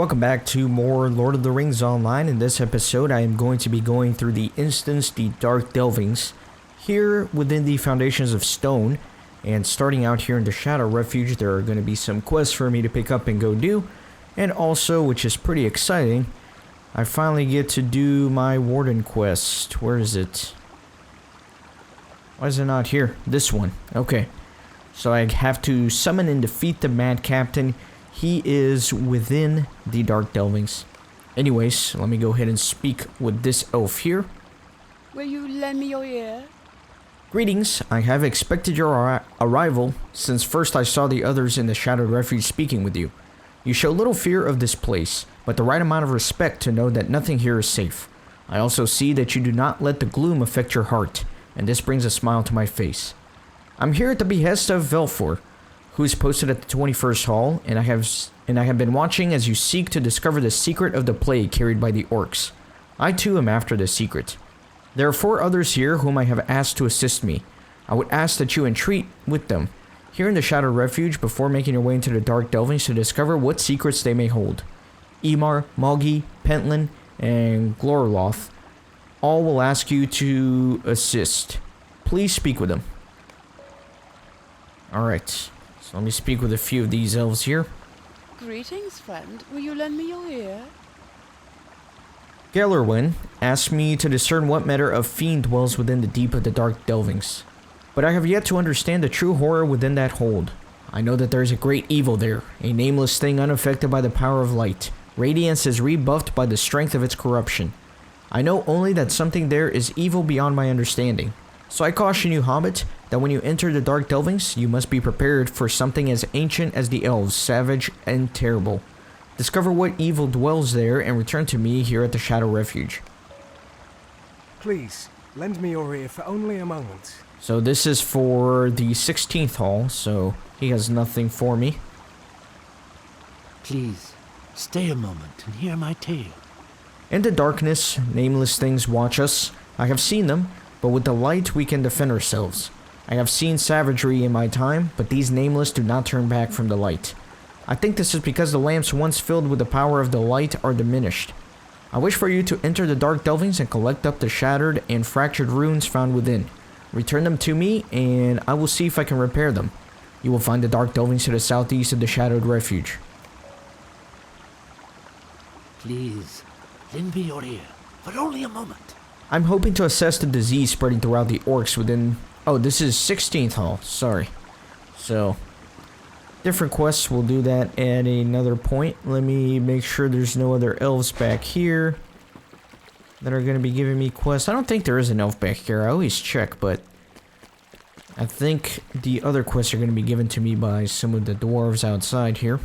Welcome back to more Lord of the Rings Online. In this episode, I am going to be going through the instance, the Dark Delvings, here within the Foundations of Stone. And starting out here in the Shadow Refuge, there are going to be some quests for me to pick up and go do. And also, which is pretty exciting, I finally get to do my Warden quest. Where is it? Why is it not here? This one. Okay. So I have to summon and defeat the Mad Captain. He is within the Dark Delvings. Anyways, let me go ahead and speak with this elf here. Will you lend me your ear? Greetings, I have expected your arrival since first I saw the others in the Shadowed Refuge speaking with you. You show little fear of this place, but the right amount of respect to know that nothing here is safe. I also see that you do not let the gloom affect your heart, and this brings a smile to my face. I'm here at the behest of Velfor, who is posted at the 21st Hall, and I have been watching as you seek to discover the secret of the plague carried by the orcs. I too am after the secret. There are 4 others here whom I have asked to assist me. I would ask that you entreat with them, here in the Shadow Refuge, before making your way into the Dark Delvings to discover what secrets they may hold. Eamar, Moggy, Pentland, and Glorloth all will ask you to assist. Please speak with them. Alright. So let me speak with a few of these elves here. Greetings, friend. Will you lend me your ear? Gellerwin asked me to discern what manner of fiend dwells within the deep of the Dark Delvings. But I have yet to understand the true horror within that hold. I know that there is a great evil there, a nameless thing unaffected by the power of light. Radiance is rebuffed by the strength of its corruption. I know only that something there is evil beyond my understanding. So I caution you, Hobbit, that when you enter the Dark Delvings, you must be prepared for something as ancient as the elves, savage and terrible. Discover what evil dwells there and return to me here at the Shadow Refuge. Please, lend me your ear for only a moment. So this is for the 16th Hall, so he has nothing for me. Please, stay a moment and hear my tale. In the darkness, nameless things watch us. I have seen them, but with the light we can defend ourselves. I have seen savagery in my time, but these nameless do not turn back from the light. I think this is because the lamps once filled with the power of the light are diminished. I wish for you to enter the Dark Delvings and collect up the shattered and fractured runes found within. Return them to me, and I will see if I can repair them. You will find the Dark Delvings to the southeast of the Shadowed Refuge. Please, lend me your ear for only a moment. I'm hoping to assess the disease spreading throughout the orcs within... Oh, this is 16th Hall. Sorry. So, different quests. We'll do that at another point. Let me make sure there's no other elves back here that are going to be giving me quests. I don't think there is an elf back here. I always check, but I think the other quests are going to be given to me by some of the dwarves outside here.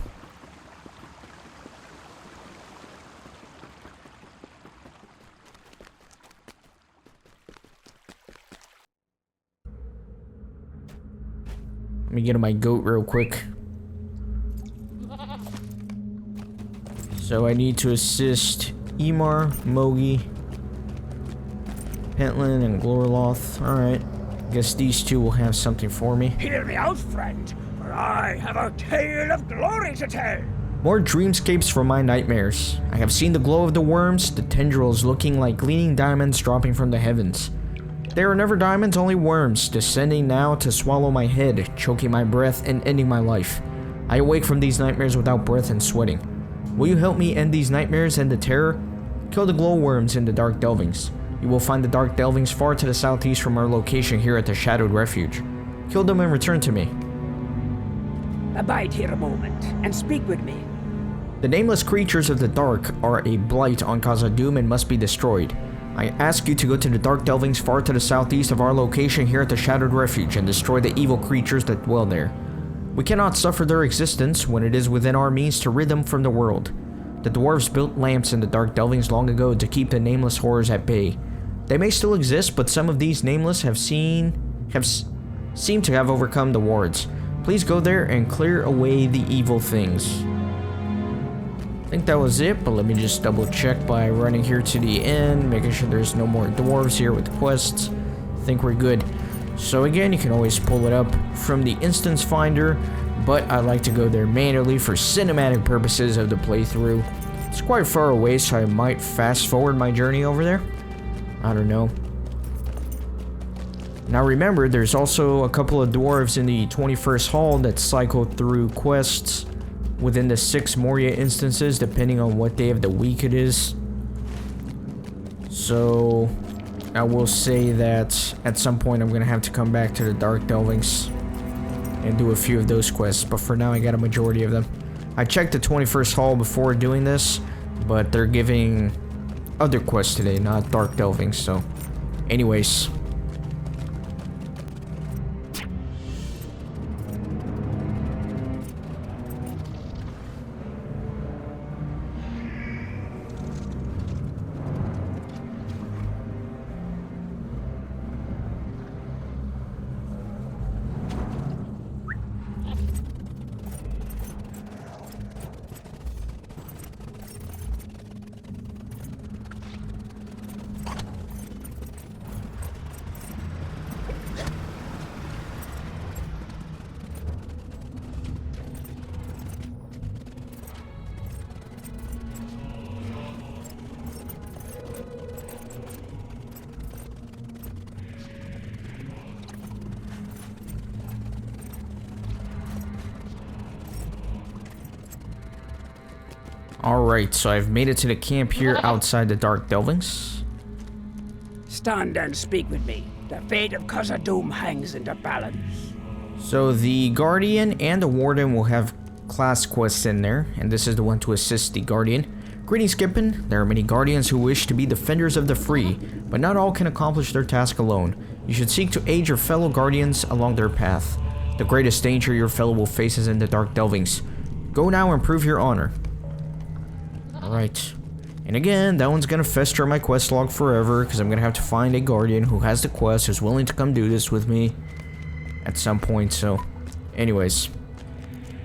Let me get on my goat real quick. So I need to assist Eamar, Moggy, Pentland, and Glorloth. Alright. Guess these two will have something for me. Hear me out, friend, for I have a tale of glory to tell. More dreamscapes from my nightmares. I have seen the glow of the worms, the tendrils looking like gleaming diamonds dropping from the heavens. They are never diamonds, only worms, descending now to swallow my head, choking my breath, and ending my life. I awake from these nightmares without breath and sweating. Will you help me end these nightmares and the terror? Kill the glowworms in the Dark Delvings. You will find the Dark Delvings far to the southeast from our location here at the Shadowed Refuge. Kill them and return to me. Abide here a moment, and speak with me. The nameless creatures of the dark are a blight on Khazad-dûm and must be destroyed. I ask you to go to the Dark Delvings far to the southeast of our location here at the Shadowed Refuge and destroy the evil creatures that dwell there. We cannot suffer their existence when it is within our means to rid them from the world. The dwarves built lamps in the Dark Delvings long ago to keep the nameless horrors at bay. They may still exist, but some of these nameless seem to have overcome the wards. Please go there and clear away the evil things. I think that was it, but let me just double check by running here to the end, making sure there's no more dwarves here with quests. I think we're good. So again, you can always pull it up from the instance finder, but I like to go there manually for cinematic purposes of the playthrough. It's quite far away, so I might fast forward my journey over there. I don't know. Now remember, there's also a couple of dwarves in the 21st Hall that cycle through quests within the 6 Moria instances, depending on what day of the week it is. So, I will say that at some point I'm gonna have to come back to the Dark Delvings and do a few of those quests, but for now I got a majority of them. I checked the 21st Hall before doing this, but they're giving other quests today, not Dark Delvings, so anyways. Alright, so I've made it to the camp here outside the Dark Delvings. Stand and speak with me. The fate of Khazad-dûm hangs in the balance. So the Guardian and the Warden will have class quests in there, and this is the one to assist the Guardian. Greetings, Skippin. There are many Guardians who wish to be defenders of the free, but not all can accomplish their task alone. You should seek to aid your fellow Guardians along their path. The greatest danger your fellow will face is in the Dark Delvings. Go now and prove your honor. Alright. And again, that one's gonna fester in my quest log forever, because I'm gonna have to find a Guardian who has the quest, who's willing to come do this with me at some point, so anyways.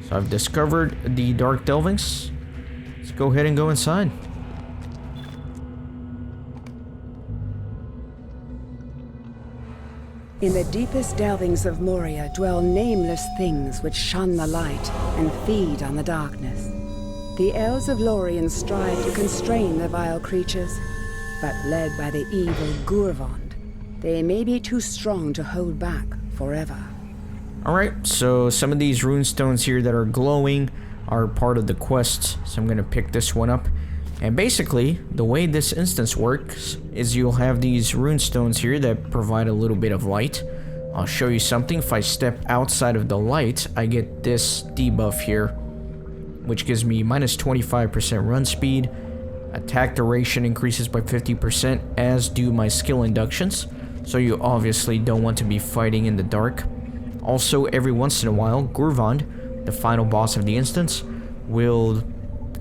So I've discovered the Dark Delvings. Let's go ahead and go inside. In the deepest delvings of Moria dwell nameless things which shun the light and feed on the darkness. The elves of Lorien strive to constrain the vile creatures, but led by the evil Gurvond, they may be too strong to hold back forever. Alright, so some of these runestones here that are glowing are part of the quest, so I'm gonna pick this one up. And basically, the way this instance works is you'll have these runestones here that provide a little bit of light. I'll show you something. If I step outside of the light, I get this debuff here, which gives me minus 25% run speed. Attack duration increases by 50%, as do my skill inductions. So you obviously don't want to be fighting in the dark. Also, every once in a while, Gurvond, the final boss of the instance, will,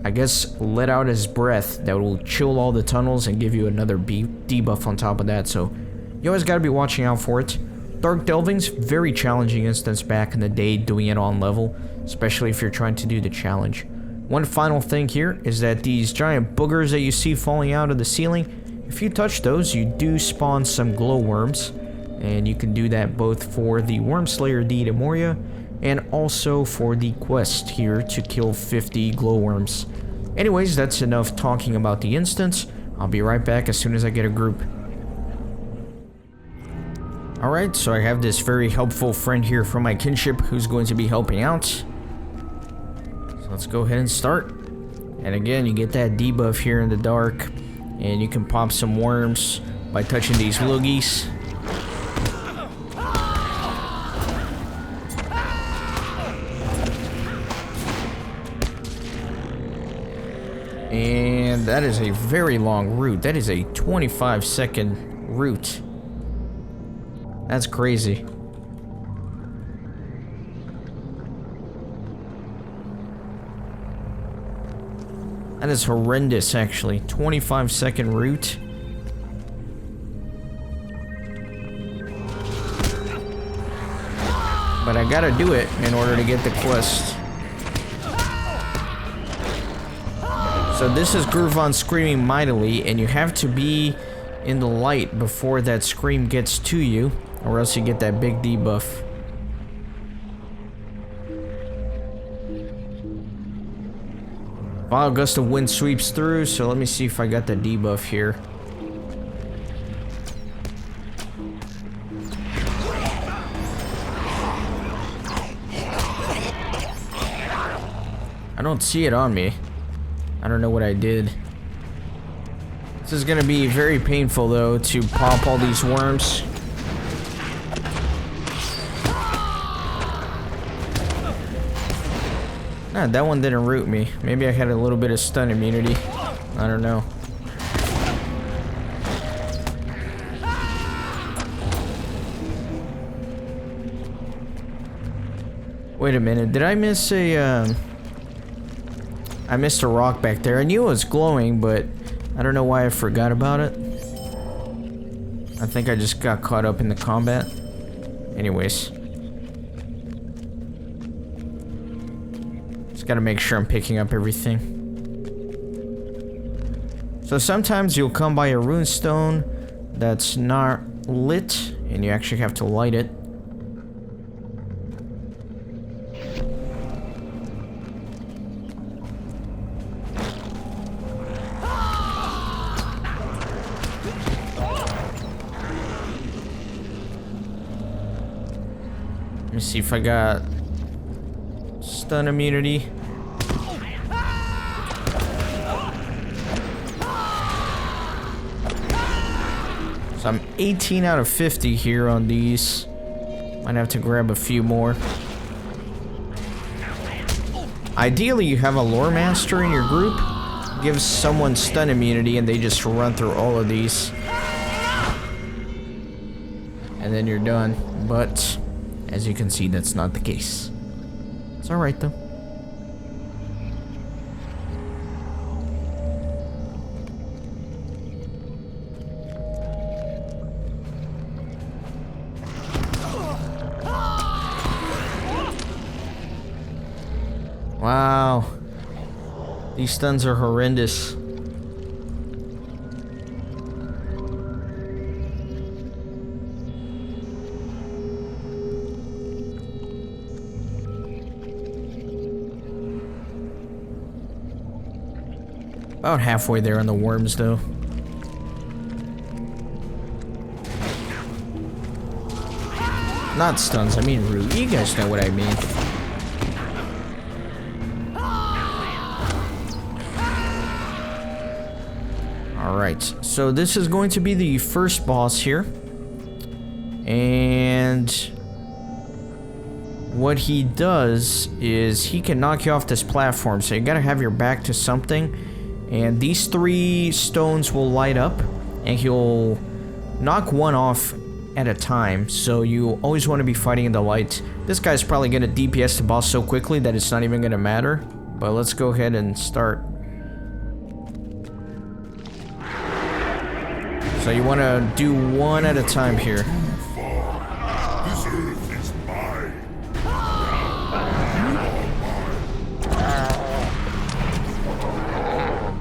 I guess, let out his breath that will chill all the tunnels and give you another debuff on top of that. So you always gotta be watching out for it. Dark Delvings, very challenging instance back in the day, doing it on level, especially if you're trying to do the challenge. One final thing here is that these giant boogers that you see falling out of the ceiling, if you touch those, you do spawn some glowworms, and you can do that both for the Wormslayer Deed of Moria and also for the quest here to kill 50 glowworms. Anyways, that's enough talking about the instance. I'll be right back as soon as I get a group. Alright, so I have this very helpful friend here from my kinship who's going to be helping out. So let's go ahead and start. And again, you get that debuff here in the dark, and you can pop some worms by touching these loogies. And that is a very long route. That is a 25-second route. That's crazy. That is horrendous, actually. 25-second route. But I gotta do it in order to get the quest. So this is Gurvond screaming mightily, and you have to be in the light before that scream gets to you, or else you get that big debuff. Vile gust of wind sweeps through, so let me see if I got the debuff here. I don't see it on me. I don't know what I did. This is gonna be very painful though to pop all these worms. Nah, that one didn't root me. Maybe I had a little bit of stun immunity. I don't know. Wait a minute, did I miss a, I missed a rock back there. I knew it was glowing, but I don't know why I forgot about it. I think I just got caught up in the combat. Anyways. Just gotta make sure I'm picking up everything. So sometimes you'll come by a rune stone that's not lit, and you actually have to light it. Let me see if I got stun immunity. So I'm 18 out of 50 here on these. Might have to grab a few more. Ideally, you have a lore master in your group. Gives someone stun immunity and they just run through all of these. And then you're done. But as you can see, that's not the case. It's alright though. Wow. These stuns are horrendous. About halfway there on the worms, though. Not stuns, I mean root. You guys know what I mean. Alright, so this is going to be the first boss here. And what he does is he can knock you off this platform, so you gotta have your back to something. And these 3 stones will light up, and he'll knock one off at a time, so you always want to be fighting in the light. This guy's probably gonna DPS the boss so quickly that it's not even gonna matter. But let's go ahead and start. So you want to do one at a time here.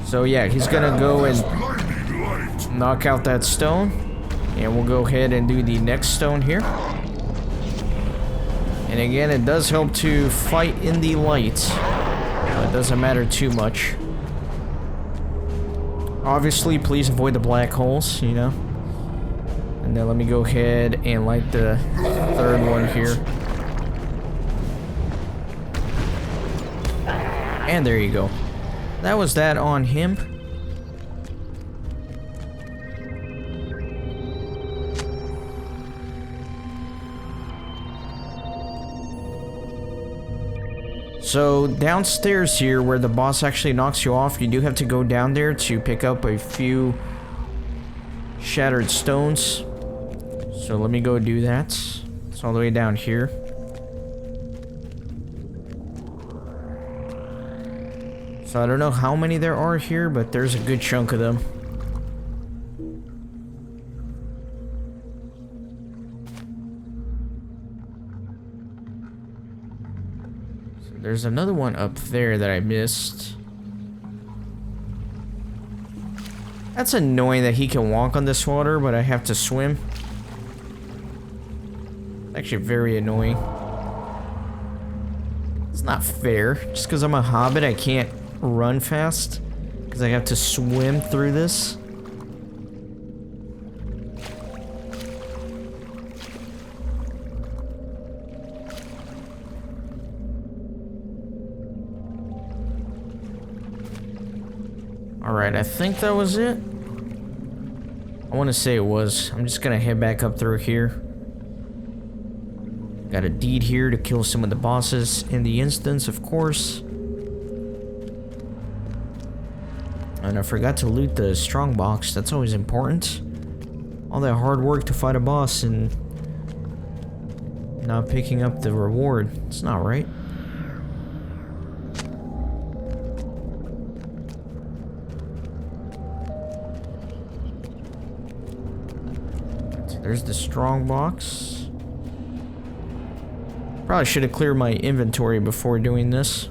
So yeah, he's gonna go and knock out that stone. And we'll go ahead and do the next stone here. And again, it does help to fight in the light. But it doesn't matter too much. Obviously, please avoid the black holes, you know. And then let me go ahead and light the third one here. And there you go. That was that on him. So downstairs here, where the boss actually knocks you off, you do have to go down there to pick up a few shattered stones. So let me go do that. It's all the way down here. So I don't know how many there are here, but there's a good chunk of them. There's another one up there that I missed. That's annoying that he can walk on this water, but I have to swim. Actually very annoying. It's not fair. Just because I'm a hobbit, I can't run fast because I have to swim through this. Alright, I think that was it. I want to say it was. I'm just gonna head back up through here. Got a deed here to kill some of the bosses in the instance, of course. And I forgot to loot the strong box. That's always important. All that hard work to fight a boss and not picking up the reward. It's not right. There's the strong box. Probably should have cleared my inventory before doing this.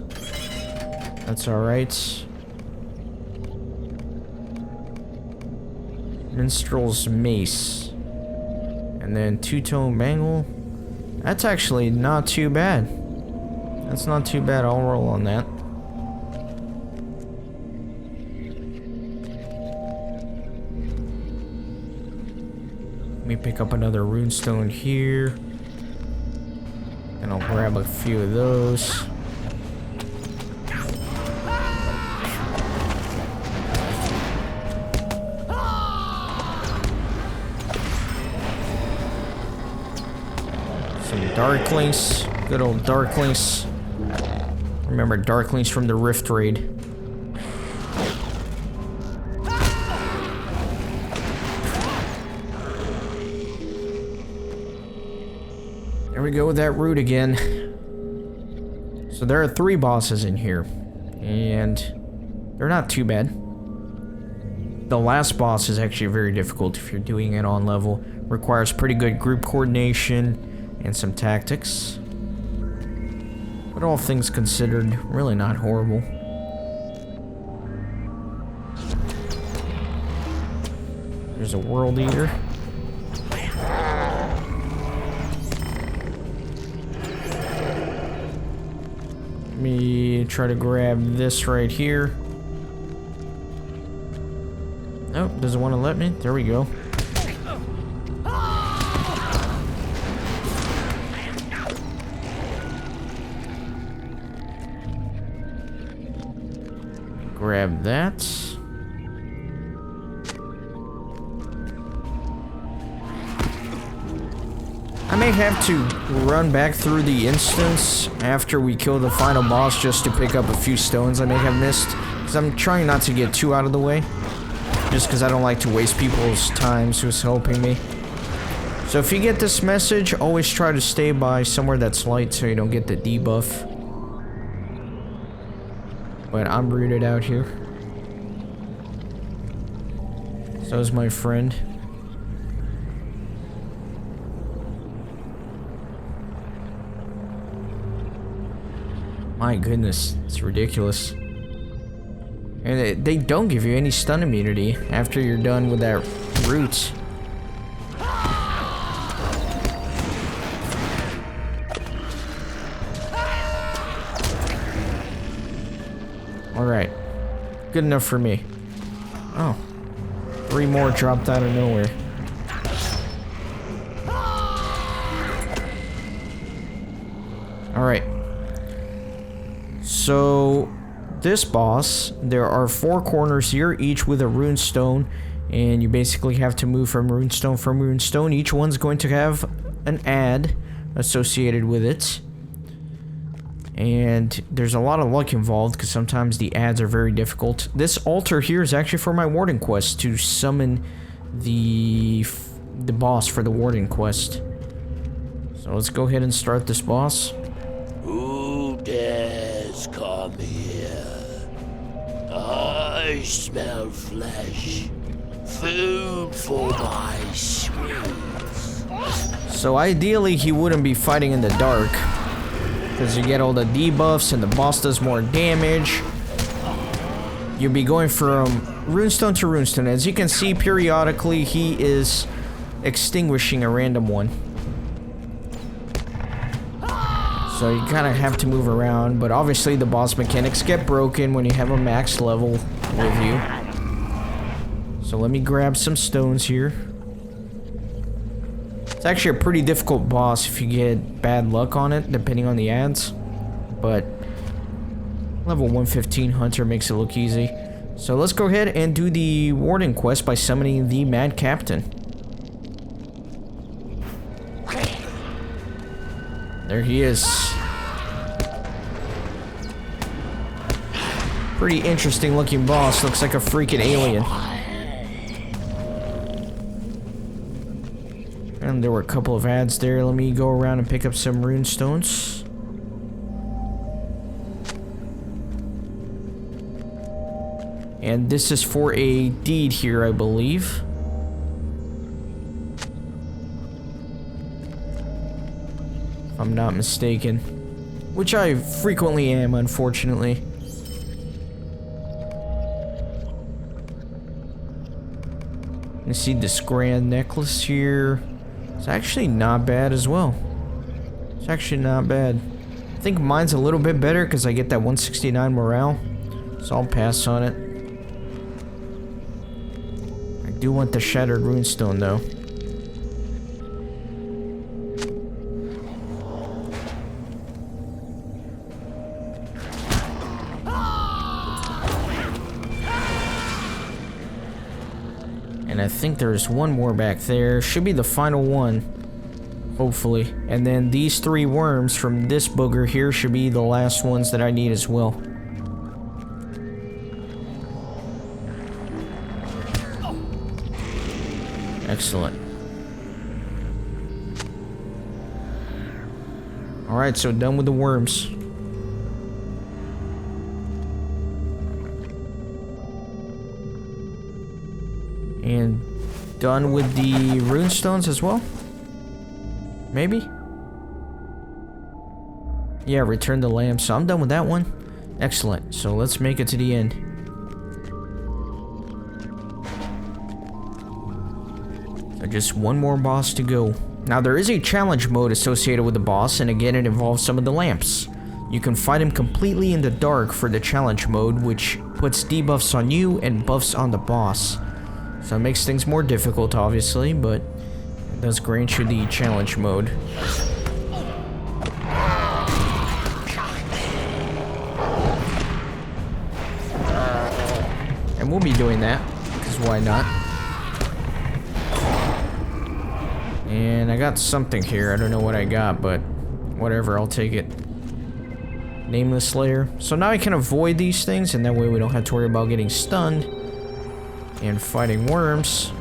That's alright. Minstrel's mace. And then two-tone bangle. That's actually not too bad. That's not too bad. I'll roll on that. Let me pick up another runestone here. And I'll grab a few of those. Some darklings. Good old darklings. Remember darklings from the Rift Raid. There we go with that route again. So there are 3 bosses in here, and they're not too bad. The last boss is actually very difficult if you're doing it on level. Requires pretty good group coordination and some tactics. But all things considered, really not horrible. There's a World Eater. Let me try to grab this right here. Nope, doesn't want to let me. There we go. Grab that. I may have to run back through the instance after we kill the final boss just to pick up a few stones I may have missed. Because I'm trying not to get too out of the way. Just because I don't like to waste people's time who's helping me. So if you get this message, always try to stay by somewhere that's light so you don't get the debuff. But I'm rooted out here. So is my friend. My goodness, it's ridiculous. And they don't give you any stun immunity after you're done with that route. Alright. Good enough for me. Oh. 3 more dropped out of nowhere. Alright. So, this boss, there are 4 corners here, each with a runestone, and you basically have to move from runestone. Each one's going to have an ad associated with it. And there's a lot of luck involved, because sometimes the ads are very difficult. This altar here is actually for my warden quest, to summon the boss for the warden quest. So let's go ahead and start this boss. Who dares come here? I smell flesh. Food for my sweets. So ideally he wouldn't be fighting in the dark, because you get all the debuffs and the boss does more damage. You'll be going from runestone to runestone. As you can see, periodically he is extinguishing a random one. So you kind of have to move around, but obviously the boss mechanics get broken when you have a max level with you. So let me grab some stones here. It's actually a pretty difficult boss if you get bad luck on it, depending on the ads. But level 115 Hunter makes it look easy. So let's go ahead and do the Warden quest by summoning the Mad Captain. There he is. Pretty interesting looking boss. Looks like a freaking alien. And there were a couple of ads there. Let me go around and pick up some rune stones. And this is for a deed here, I believe. If I'm not mistaken. Which I frequently am, unfortunately. You see this grand necklace here. It's actually not bad as well. It's actually not bad. I think mine's a little bit better because I get that 169 morale. So I'll pass on it. I do want the shattered runestone though. And I think there's one more back there. Should be the final one. Hopefully. And then these 3 worms from this booger here should be the last ones that I need as well. Excellent. Alright, so done with the worms. And done with the runestones as well? Maybe? Yeah, return the lamp. So I'm done with that one. Excellent. So let's make it to the end. So just one more boss to go. Now there is a challenge mode associated with the boss, and again it involves some of the lamps. You can fight him completely in the dark for the challenge mode, which puts debuffs on you and buffs on the boss. So it makes things more difficult, obviously, but it does grant you the challenge mode. And we'll be doing that, because why not? And I got something here. I don't know what I got, but whatever, I'll take it. Nameless Slayer. So now I can avoid these things, and that way we don't have to worry about getting stunned and fighting worms.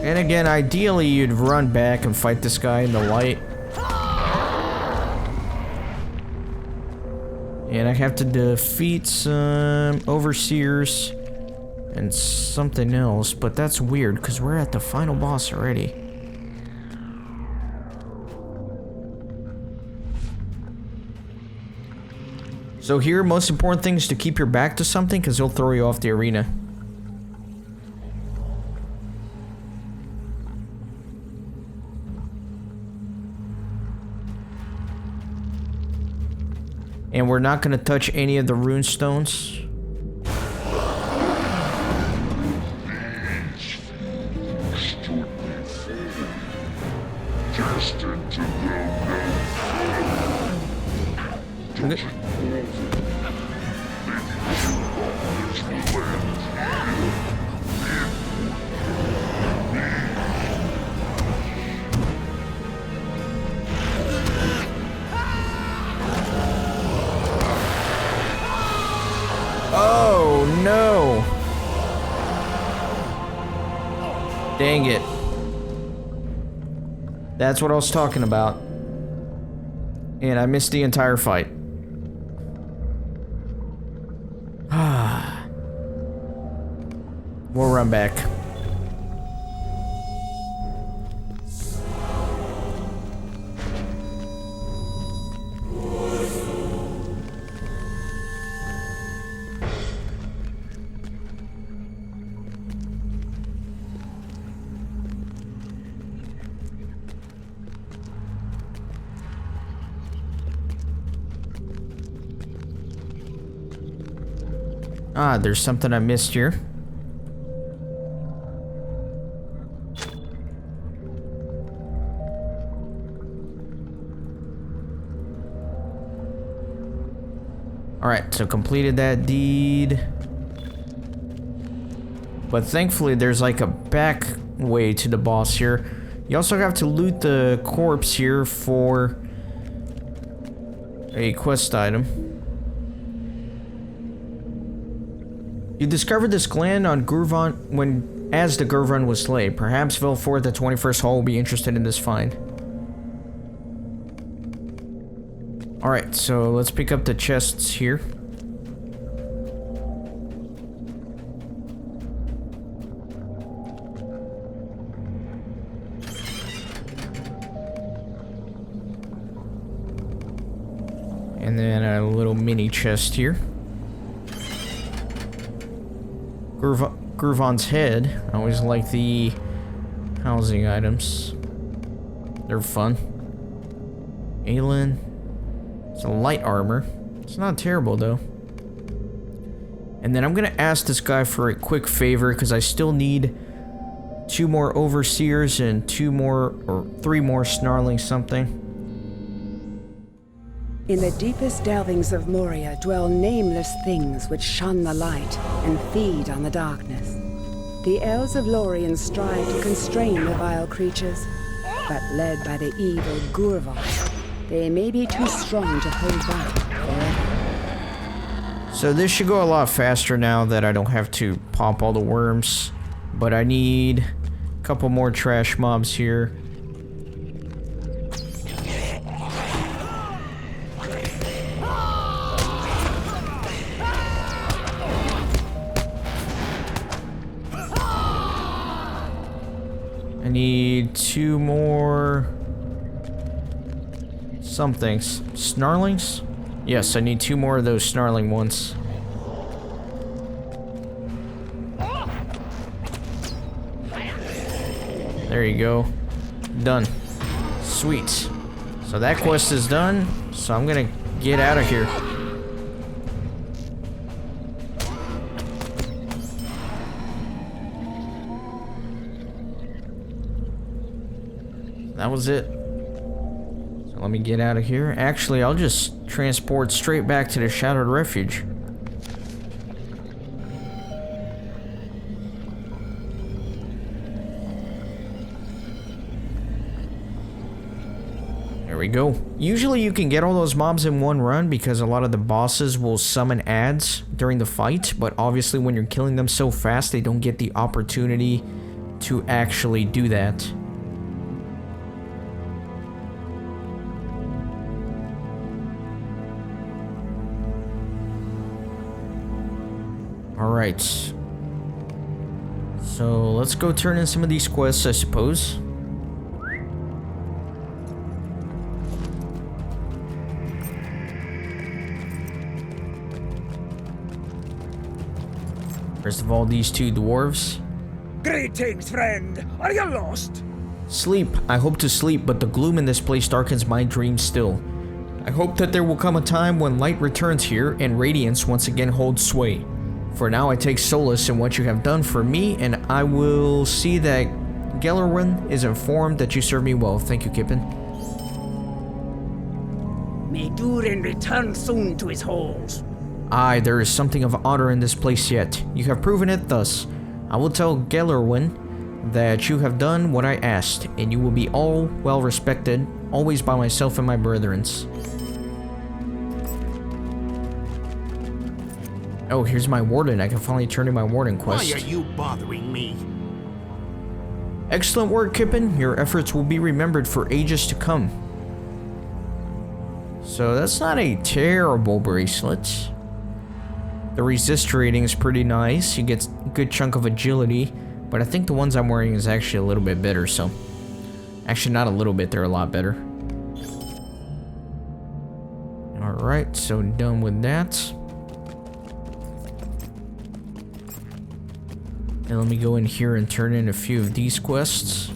And again, ideally you'd run back and fight this guy in the light. And I have to defeat some overseers and something else, but that's weird because we're at the final boss already. So here, most important thing is to keep your back to something because he'll throw you off the arena. And we're not going to touch any of the rune stones. Oh no! Dang it. That's what I was talking about. And I missed the entire fight. We'll run back. Ah, there's something I missed here. Alright, so completed that deed. But thankfully there's like a back way to the boss here. You also have to loot the corpse here for a quest item. You discovered this gland on Gurvan as the Gurvan was slain. Perhaps Vilfort, the 21st Hall, will be interested in this find. Alright, so let's pick up the chests here. And then a little mini chest here. Gurvan's head. I always like the housing items. They're fun. Aelin. It's a light armor. It's not terrible though. And then I'm gonna ask this guy for a quick favor because I still need 2 more overseers and 3 more snarling something. In the deepest delvings of Moria dwell nameless things which shun the light and feed on the darkness. The elves of Lorien strive to constrain the vile creatures, but led by the evil Gurvan, they may be too strong to hold back forever. So this should go a lot faster now that I don't have to pop all the worms. But I need a couple more trash mobs here. I need 2 more somethings. Snarlings? Yes, I need 2 more of those snarling ones. There you go. Done. Sweet. So that quest is done, so I'm gonna get out of here. That was it. So let me get out of here. Actually, I'll just transport straight back to the Shadowed Refuge. There we go. Usually you can get all those mobs in one run because a lot of the bosses will summon ads during the fight, but obviously when you're killing them so fast, they don't get the opportunity to actually do that. Alright. So let's go turn in some of these quests, I suppose. First of all, these 2 dwarves. Greetings, friend. Are you lost? Sleep. I hope to sleep, but the gloom in this place darkens my dreams still. I hope that there will come a time when light returns here and radiance once again holds sway. For now, I take solace in what you have done for me, and I will see that Gellerwin is informed that you serve me well. Thank you, Kippen. May Durin return soon to his halls. Aye, there is something of honor in this place yet. You have proven it thus. I will tell Gellerwin that you have done what I asked, and you will be all well respected, always by myself and my brethrens. Oh, here's my warden. I can finally turn in my warden quest. Why are you bothering me? Excellent work, Kippen. Your efforts will be remembered for ages to come. So that's not a terrible bracelet. The resist rating is pretty nice. You get a good chunk of agility, but I think the ones I'm wearing is actually a little bit better, so. Actually, not a little bit, they're a lot better. Alright, so done with that. And let me go in here and turn in a few of these quests.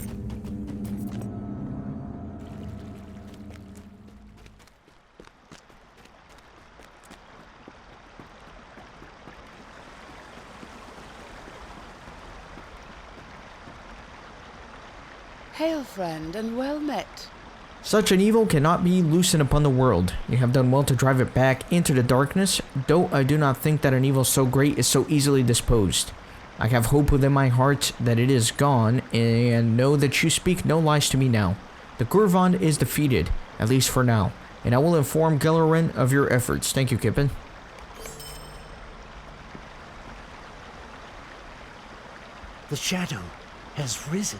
Hail, friend, and well met. Such an evil cannot be loosened upon the world. You have done well to drive it back into the darkness, though I do not think that an evil so great is so easily disposed. I have hope within my heart that it is gone, and know that you speak no lies to me now. The Gurvand is defeated, at least for now, and I will inform Gellerin of your efforts. Thank you, Kippen. The shadow has risen.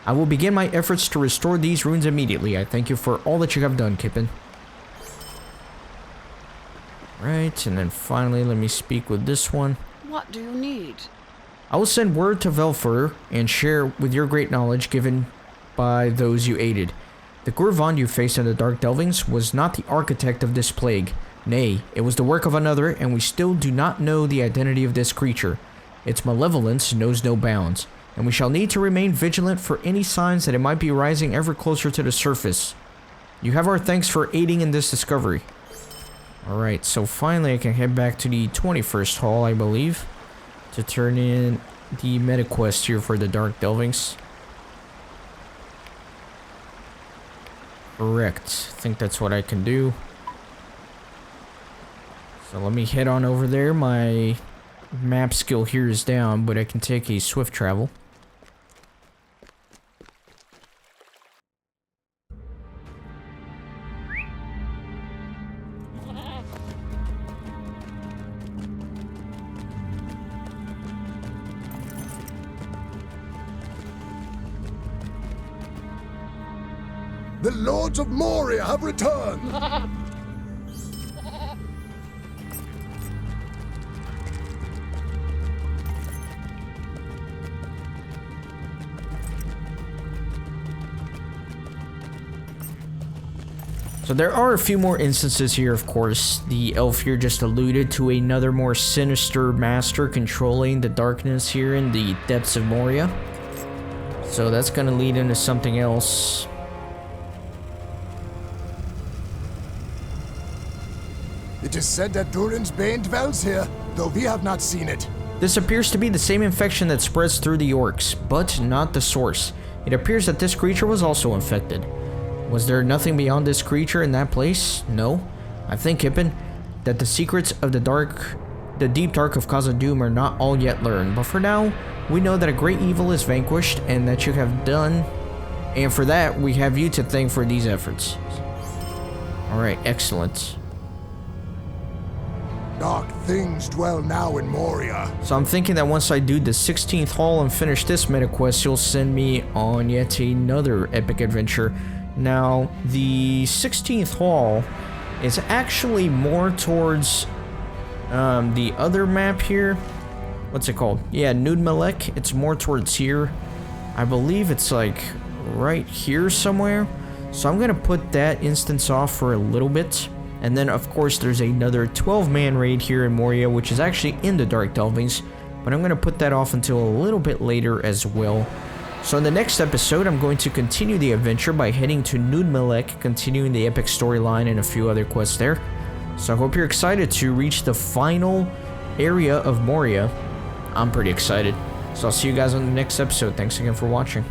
I will begin my efforts to restore these runes immediately. I thank you for all that you have done, Kippen. Right, and then finally, let me speak with this one. What do you need? I will send word to Velfur and share with your great knowledge given by those you aided. The Gurvand you faced in the Dark Delvings was not the architect of this plague. Nay, it was the work of another, and we still do not know the identity of this creature. Its malevolence knows no bounds, and we shall need to remain vigilant for any signs that it might be rising ever closer to the surface. You have our thanks for aiding in this discovery. Alright, so finally I can head back to the 21st Hall, I believe, to turn in the meta quest here for the Dark Delvings. Correct. I think that's what I can do. So let me head on over there. My map skill here is down, but I can take a swift travel. The Lords of Moria have returned! So there are a few more instances here, of course. The elf here just alluded to another more sinister master controlling the darkness here in the depths of Moria. So that's gonna lead into something else. It is said that Durin's Bane dwells here, though we have not seen it. This appears to be the same infection that spreads through the orcs, but not the source. It appears that this creature was also infected. Was there nothing beyond this creature in that place? No. I think, Kippen, that the secrets of the deep dark of Khazad-dûm are not all yet learned, but for now, we know that a great evil is vanquished and that you have done, and for that, we have you to thank for these efforts. Alright, excellent. Dark things dwell now in Moria. So I'm thinking that once I do the 16th Hall and finish this meta quest, you'll send me on yet another epic adventure. Now, the 16th Hall is actually more towards the other map here. What's it called? Yeah, Nudmalek. It's more towards here. I believe it's like right here somewhere. So I'm gonna put that instance off for a little bit. And then, of course, there's another 12-man raid here in Moria, which is actually in the Dark Delvings. But I'm gonna put that off until a little bit later as well. So in the next episode, I'm going to continue the adventure by heading to Nudmalek, continuing the epic storyline and a few other quests there. So I hope you're excited to reach the final area of Moria. I'm pretty excited. So I'll see you guys on the next episode. Thanks again for watching.